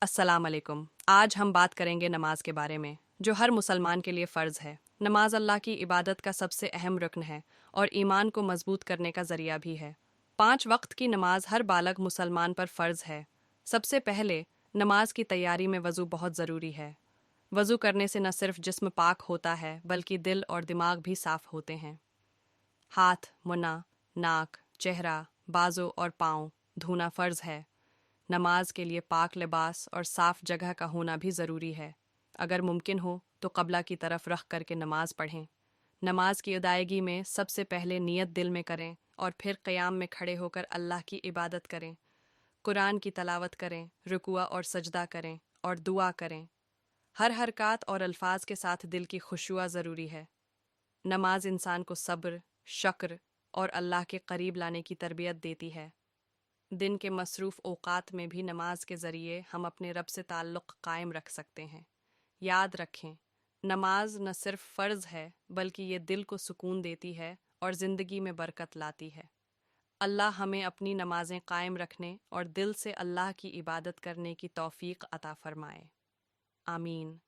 अस्सलाम वालेकुम। आज हम बात करेंगे नमाज के बारे में, जो हर मुसलमान के लिए फ़र्ज़ है। नमाज अल्लाह की इबादत का सबसे अहम रुकन है और ईमान को मजबूत करने का ज़रिया भी है। 5 वक्त की नमाज हर बालग मुसलमान पर फ़र्ज़ है। सबसे पहले नमाज की तैयारी में वज़ू बहुत ज़रूरी है। वज़ू करने से न सिर्फ जिस्म पाक होता है बल्कि दिल और दिमाग भी साफ़ होते हैं। हाथ, मुन्ना, नाक, चेहरा, बाजू और पाँव धोना फ़र्ज़ है। नमाज के लिए पाक लिबास और साफ जगह का होना भी ज़रूरी है। अगर मुमकिन हो तो क़ब्ला की तरफ रख करके नमाज पढ़ें। नमाज की अदायगी में सबसे पहले नियत दिल में करें और फिर क़याम में खड़े होकर अल्लाह की इबादत करें। कुरान की तलावत करें, रुकुआ और सजदा करें और दुआ करें। हर हरकत और अल्फाज के साथ दिल की खुशुआ ज़रूरी है। नमाज इंसान को सब्र, शक्र और अल्लाह के करीब लाने की तरबियत देती है। दिन के मसरूफ़ औक़ात में भी नमाज के ज़रिए हम अपने रब से ताल्लुक़ कायम रख सकते हैं। याद रखें, नमाज न सिर्फ फ़र्ज़ है बल्कि ये दिल को सुकून देती है और ज़िंदगी में बरकत लाती है। अल्लाह हमें अपनी नमाज़ें कायम रखने और दिल से अल्लाह की इबादत करने की तौफ़ीक़ अता फ़रमाए। आमीन।